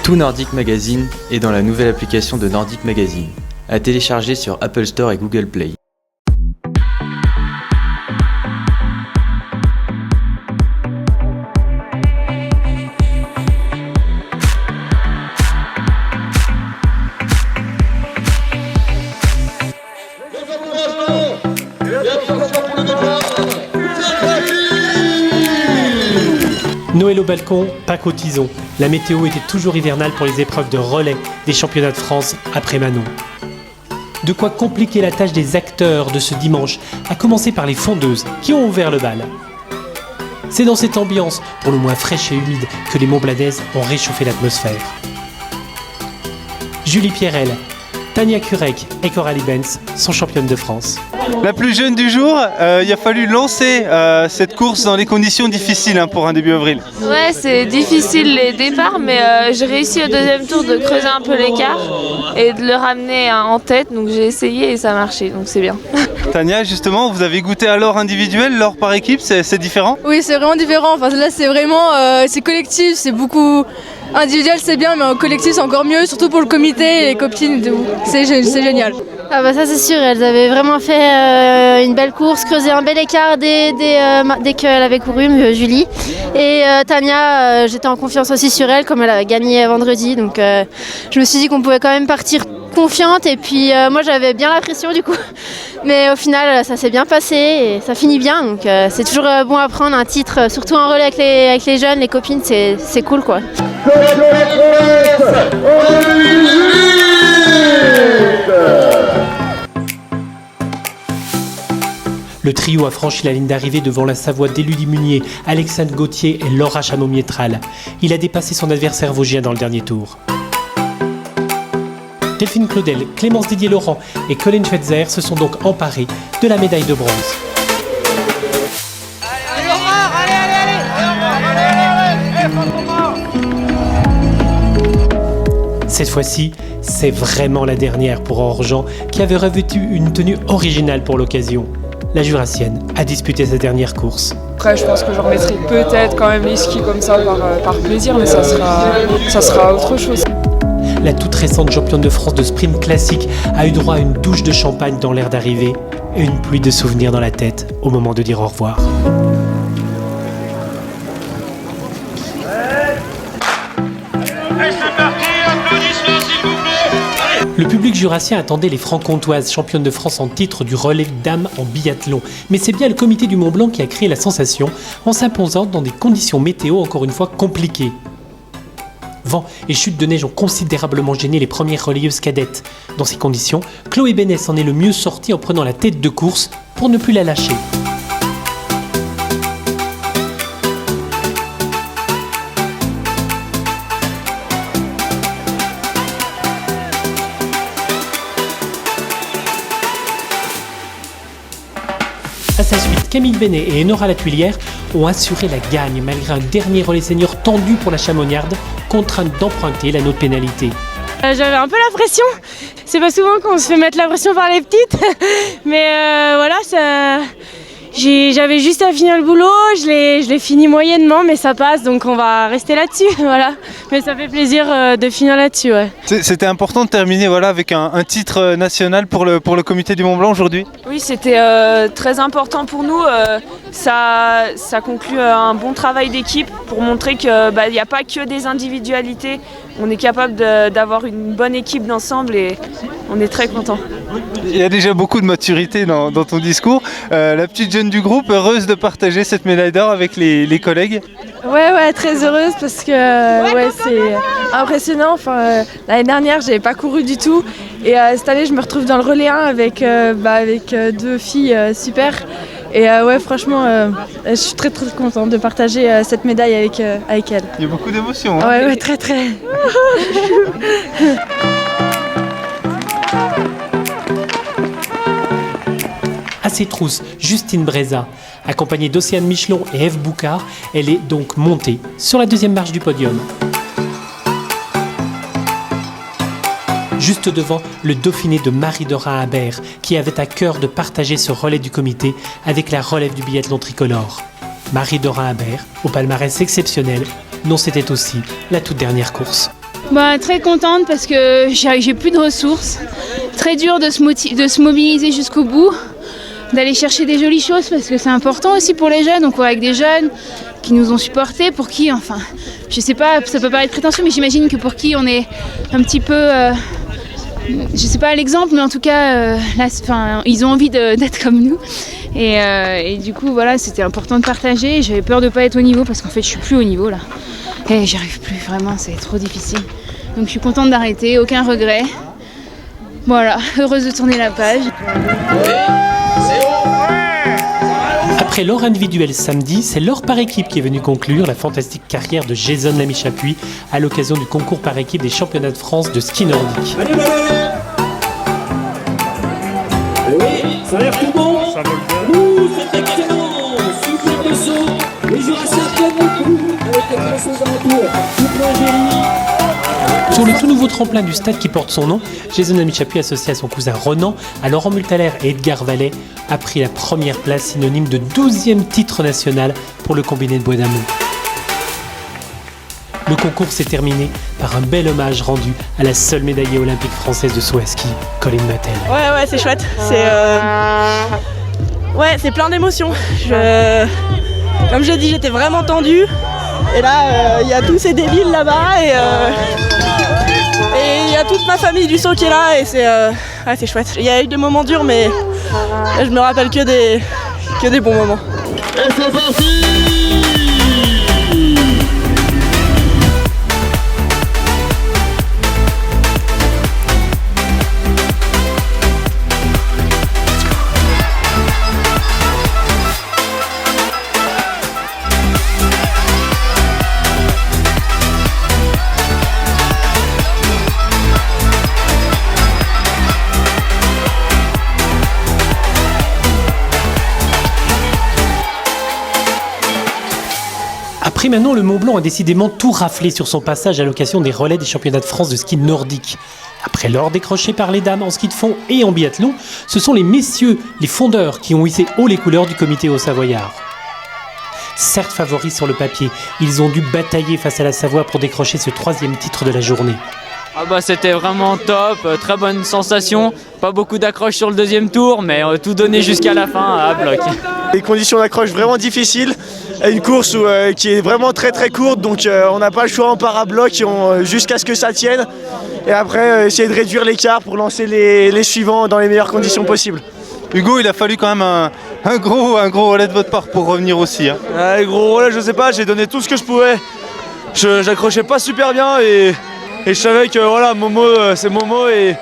Tout Nordic Magazine est dans la nouvelle application de Nordic Magazine, à télécharger sur Apple Store et Google Play. Noël au balcon, Pâques au tison. La météo était toujours hivernale pour les épreuves de relais des championnats de France après Manon. De quoi compliquer la tâche des acteurs de ce dimanche, à commencer par les fondeuses qui ont ouvert le bal. C'est dans cette ambiance, pour le moins fraîche et humide, que les Montbladaises ont réchauffé l'atmosphère. Julie Pierrel, Tania Kurek et Coralie Benz sont championnes de France. La plus jeune du jour, il a fallu lancer cette course dans des conditions difficiles pour un début avril. Ouais, c'est difficile les départs, mais j'ai réussi au deuxième tour de creuser un peu l'écart et de le ramener en tête, donc j'ai essayé et ça a marché, donc c'est bien. Tania, justement, vous avez goûté à l'or individuel, l'or par équipe, c'est différent? Oui, c'est vraiment différent. Enfin, là, c'est vraiment c'est collectif, c'est beaucoup individuel, c'est bien, mais en collectif, c'est encore mieux, surtout pour le comité et les copines et tout. C'est génial. Ah bah ça c'est sûr, elles avaient vraiment fait une belle course, creusé un bel écart dès qu'elle avait couru, Julie. Et Tania, j'étais en confiance aussi sur elle, comme elle a gagné vendredi, donc je me suis dit qu'on pouvait quand même partir confiante. Et puis moi j'avais bien la pression du coup, mais au final ça s'est bien passé et ça finit bien, donc c'est toujours bon à prendre un titre, surtout en relais avec les jeunes, les copines, c'est cool quoi. Le trio a franchi la ligne d'arrivée devant la Savoie d'Élodie Munier, Alexandre Gauthier et Laura Chamon-Mietral. Il a dépassé son adversaire vosgien dans le dernier tour. Delphine Claudel, Clémence Didier-Laurent et Colin Schweitzer se sont donc emparés de la médaille de bronze. Cette fois-ci, c'est vraiment la dernière pour Aure-Jean, qui avait revêtu une tenue originale pour l'occasion. La Jurassienne a disputé sa dernière course. Après, je pense que je remettrai peut-être quand même les skis comme ça par plaisir, mais ça sera autre chose. La toute récente championne de France de sprint classique a eu droit à une douche de champagne dans l'air d'arrivée et une pluie de souvenirs dans la tête au moment de dire au revoir. Le public jurassien attendait les francs-comtoises, championnes de France en titre du relais dames en biathlon. Mais c'est bien le comité du Mont-Blanc qui a créé la sensation en s'imposant dans des conditions météo encore une fois compliquées. Vent et chute de neige ont considérablement gêné les premières relayeuses cadettes. Dans ces conditions, Chloé Bénès en est le mieux sortie en prenant la tête de course pour ne plus la lâcher. À sa suite, Camille Benet et Enora Latuilière ont assuré la gagne malgré un dernier relais senior tendu pour la Chamonniarde, contrainte d'emprunter l'anneau de pénalité. J'avais un peu la pression, c'est pas souvent qu'on se fait mettre la pression par les petites, mais voilà, j'avais juste à finir le boulot, je l'ai fini moyennement, mais ça passe, donc on va rester là-dessus, voilà. Mais ça fait plaisir de finir là-dessus, ouais. C'était important de terminer avec un titre national pour le comité du Mont-Blanc aujourd'hui? Oui, c'était très important pour nous. Ça conclut un bon travail d'équipe pour montrer qu'il n'y a pas que des individualités. On est capable d'avoir une bonne équipe d'ensemble et on est très contents. Il y a déjà beaucoup de maturité dans ton discours. La petite jeune du groupe, heureuse de partager cette médaille d'or avec les collègues? Ouais, très heureuse parce que c'est impressionnant. Enfin, l'année dernière, j'avais pas couru du tout. Et cette année, je me retrouve dans le relais 1 avec deux filles super. Et franchement, je suis très très contente de partager cette médaille avec elle. Il y a beaucoup d'émotions. Ouais, très. À ses trousses, Justine Breza, accompagnée d'Océane Michelon et Ève Boucard, elle est donc montée sur la deuxième marche du podium. Juste devant le Dauphiné de Marie-Dora Habert, qui avait à cœur de partager ce relais du comité avec la relève du biathlon tricolore. Marie-Dora Habert, au palmarès exceptionnel, dont c'était aussi la toute dernière course. Très contente parce que j'ai plus de ressources. Très dur de se mobiliser jusqu'au bout, d'aller chercher des jolies choses parce que c'est important aussi pour les jeunes. On court avec des jeunes qui nous ont supportés, pour qui, enfin, je sais pas, ça peut paraître prétentieux, mais j'imagine que pour qui on est un petit peu, je sais pas l'exemple, mais en tout cas, ils ont envie d'être comme nous. Et du coup, voilà, c'était important de partager. J'avais peur de pas être au niveau parce qu'en fait, je suis plus au niveau là. Et j'y arrive plus, vraiment, c'est trop difficile. Donc je suis contente d'arrêter, aucun regret. Voilà, heureuse de tourner la page. Après l'or individuel samedi, c'est l'or par équipe qui est venu conclure la fantastique carrière de Jason Lamy-Chapuis à l'occasion du concours par équipe des championnats de France de ski nordique. Oui, ça a l'air tout bon. C'est excellent. Super de saut. Les Jurassiens tiennent beaucoup avec les Français alentours. Sur le tout nouveau tremplin du stade qui porte son nom, Jason Lamy-Chapuis, associé à son cousin Ronan, à Laurent Multaler et Edgar Vallet, a pris la première place, synonyme de 12e titre national pour le combiné de Bois d'Amont. Le concours s'est terminé par un bel hommage rendu à la seule médaillée olympique française de saut à ski, Colline Mattel. Ouais, c'est chouette. C'est plein d'émotions. Comme je l'ai dit, j'étais vraiment tendue. Et là, il y a tous ces débiles là-bas et il y a toute ma famille du saut qui est là et c'est chouette. Il y a eu des moments durs, mais je me rappelle que des bons moments. Et c'est parti. Après Manon, le Mont Blanc a décidément tout raflé sur son passage à l'occasion des relais des championnats de France de ski nordique. Après l'or décroché par les dames en ski de fond et en biathlon, ce sont les messieurs, les fondeurs, qui ont hissé haut les couleurs du comité haut-savoyard. Certes favoris sur le papier, ils ont dû batailler face à la Savoie pour décrocher ce 3e titre de la journée. C'était vraiment top, très bonne sensation, pas beaucoup d'accroches sur le 2e tour, mais tout donné jusqu'à la fin à bloc. Des conditions d'accroche vraiment difficiles, une course qui est vraiment très très courte, donc on n'a pas le choix en para-bloc jusqu'à ce que ça tienne, et après essayer de réduire l'écart pour lancer les suivants dans les meilleures conditions possibles. Hugo, il a fallu quand même un gros relais de votre part pour revenir aussi. Les gros relais, je sais pas, j'ai donné tout ce que je pouvais, j'accrochais pas super bien et je savais que voilà, Momo, c'est Momo et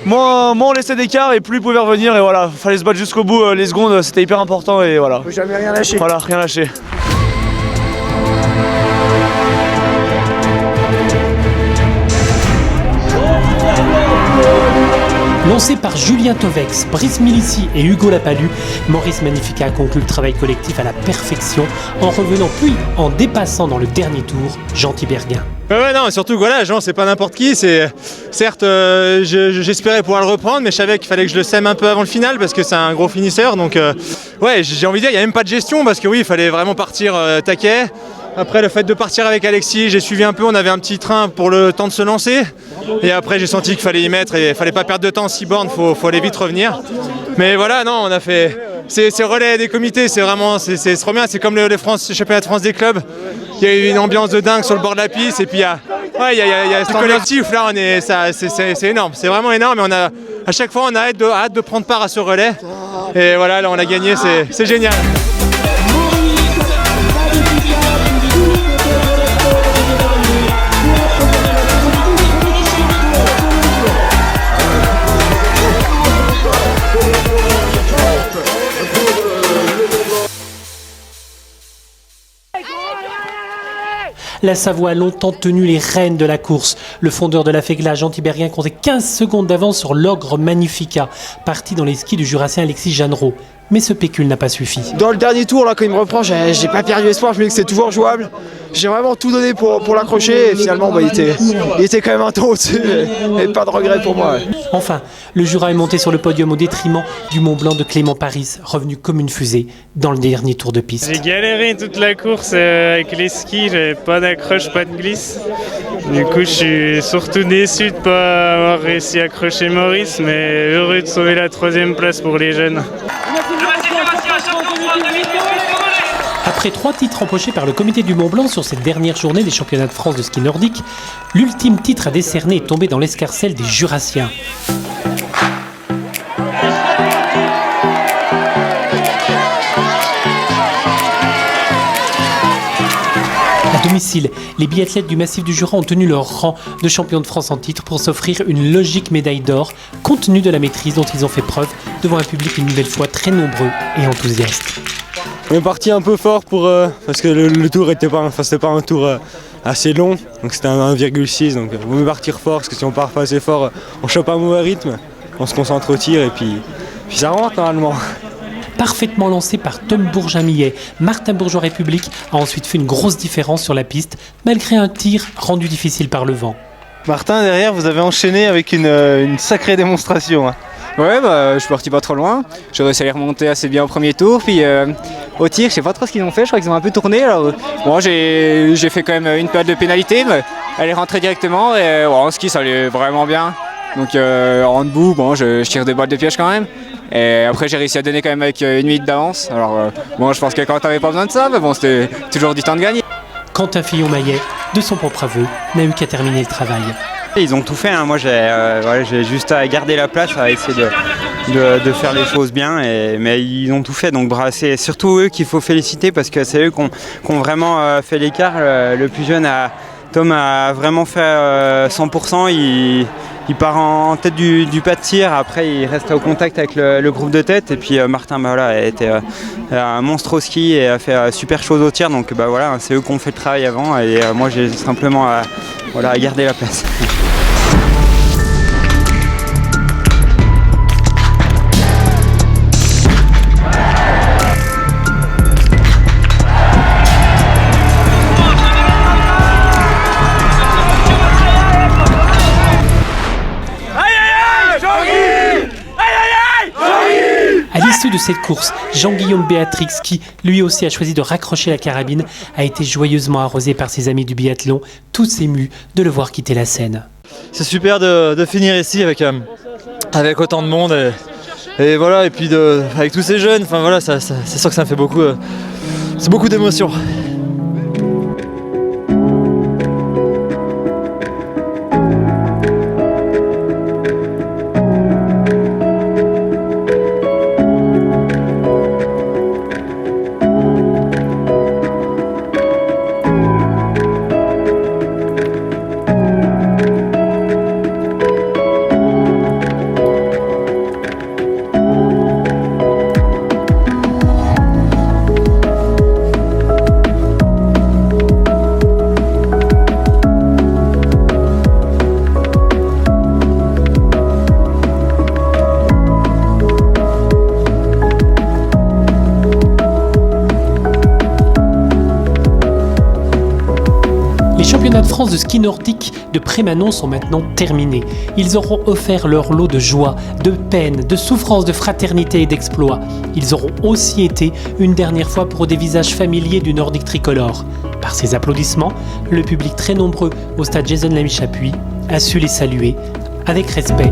moins on laissait d'écart et plus il pouvait revenir et voilà, fallait se battre jusqu'au bout, les secondes c'était hyper important et voilà. Faut jamais rien lâcher. Voilà, rien lâcher. Lancé par Julien Tovex, Brice Milici et Hugo Lapalu, Maurice Magnifica a conclu le travail collectif à la perfection en revenant puis en dépassant dans le dernier tour Jean Tiberghien. Non, surtout voilà, Jean c'est pas n'importe qui, certes j'espérais pouvoir le reprendre, mais je savais qu'il fallait que je le sème un peu avant le final parce que c'est un gros finisseur, donc j'ai envie de dire, il n'y a même pas de gestion parce que oui, il fallait vraiment partir taquet. Après le fait de partir avec Alexis, j'ai suivi un peu, on avait un petit train pour le temps de se lancer. Et après j'ai senti qu'il fallait y mettre et il fallait pas perdre de temps, 6 bornes, faut aller vite revenir. Mais voilà, non, on a fait ces relais des comités, c'est trop bien, c'est comme les championnats de France des clubs. Il y a eu une ambiance de dingue sur le bord de la piste et puis il y a ce collectif là, c'est énorme, c'est vraiment énorme et à chaque fois on a hâte de prendre part à ce relais. Et voilà, là on a gagné, c'est génial. La Savoie a longtemps tenu les rênes de la course. Le fondeur de la Fegla, Jean Tiberghien, comptait 15 secondes d'avance sur l'ogre Magnifica, parti dans les skis du Jurassien Alexis Jeannereau. Mais ce pécule n'a pas suffi. Dans le dernier tour, là, quand il me reprend, j'ai pas perdu espoir, je me dis que c'est toujours jouable. j'ai vraiment tout donné pour l'accrocher et finalement il était quand même un tour au-dessus et pas de regret pour moi. Enfin, le Jura est monté sur le podium au détriment du Mont Blanc de Clément Paris, revenu comme une fusée dans le dernier tour de piste. J'ai galéré toute la course avec les skis, j'avais pas d'accroche, pas de glisse. Du coup, je suis surtout déçu de ne pas avoir réussi à accrocher Maurice, mais heureux de sauver la 3e place pour les jeunes. Après 3 titres empochés par le comité du Mont Blanc sur cette dernière journée des championnats de France de ski nordique, l'ultime titre à décerner est tombé dans l'escarcelle des Jurassiens. À domicile, les biathlètes du massif du Jura ont tenu leur rang de champions de France en titre pour s'offrir une logique médaille d'or, compte tenu de la maîtrise dont ils ont fait preuve devant un public une nouvelle fois très nombreux et enthousiaste. On est parti un peu fort parce que le tour c'était pas un tour assez long, donc c'était un 1,6, donc on veut partir fort parce que si on part pas assez fort, on chope un mauvais rythme, on se concentre au tir et puis ça rentre normalement. Parfaitement lancé par Tom Bourgin-Millet, Martin Bourgeois-République a ensuite fait une grosse différence sur la piste, malgré un tir rendu difficile par le vent. Martin, derrière, vous avez enchaîné avec une sacrée démonstration. Hein. Ouais, je suis parti pas trop loin. J'ai réussi à les remonter assez bien au premier tour. Puis au tir, je sais pas trop ce qu'ils ont fait. Je crois qu'ils ont un peu tourné. Alors, bon, j'ai fait quand même une période de pénalité, mais elle est rentrée directement. Et en ski, ça allait vraiment bien. Donc en debout, bon, je tire des balles de piège quand même. Et après, j'ai réussi à donner quand même avec 1 minute d'avance. Alors, bon, je pense que quand t'avais pas besoin de ça, mais bon, c'était toujours du temps de gagner. Quentin Fillon-Maillet, de son propre aveu, n'a eu qu'à terminer le travail. Ils ont tout fait, hein. Moi j'ai juste à garder la place, à essayer de faire les choses bien, mais ils ont tout fait, donc c'est surtout eux qu'il faut féliciter parce que c'est eux qui ont vraiment fait l'écart. Le plus jeune, Tom, a vraiment fait 100%, il part en tête du pas de tir, après il reste au contact avec le groupe de tête, et puis Martin a été un monstre au ski et a fait super chose au tir, donc voilà, c'est eux qui ont fait le travail avant et moi j'ai simplement à garder la place. À l'issue de cette course, Jean-Guillaume Béatrix, qui lui aussi a choisi de raccrocher la carabine, a été joyeusement arrosé par ses amis du biathlon, tous émus de le voir quitter la scène. C'est super de finir ici avec autant de monde et voilà, et puis avec tous ces jeunes, enfin voilà, c'est sûr que ça me fait beaucoup, c'est beaucoup d'émotions. Les championnats de France de ski nordique de Prémanon sont maintenant terminés. Ils auront offert leur lot de joie, de peine, de souffrance, de fraternité et d'exploit. Ils auront aussi été une dernière fois pour des visages familiers du nordique tricolore. Par ses applaudissements, le public très nombreux au stade Jason Lamy-Chapuis a su les saluer avec respect